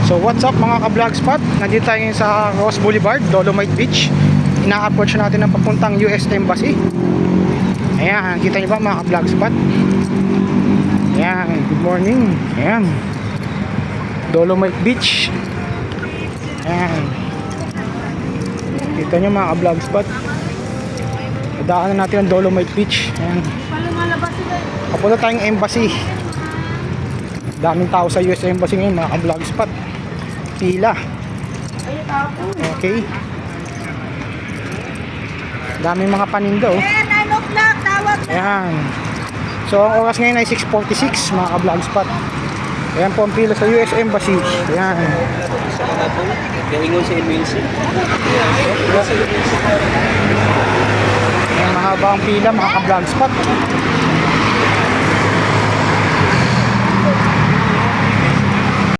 So what's up mga ka-vlog spot? Nandito tayo ngayon sa Ross Boulevard, Dolomite Beach. Ina-approach natin ang papuntang US Embassy. Ayan, kita niyo ba mga ka-vlog spot? Ayan, good morning. Ayan, Dolomite Beach. Ayan, kita niyo mga ka-vlog spot. Daanan natin ang Dolomite Beach. Ayan, papunta tayong embassy. Daming tao sa US Embassy ngayon mga ka-vlog spot. Pila. Okay. Daming mga paninda oh. 9 o'clock, tawag na. Ayan. So ang oras ngayon ay 6:46 mga ka-vlog spot. Ayan po ang pila sa US Embassy. Ayan. Galingon sa MLC. Ayan, mahaba ang pila mga ka-vlog spot.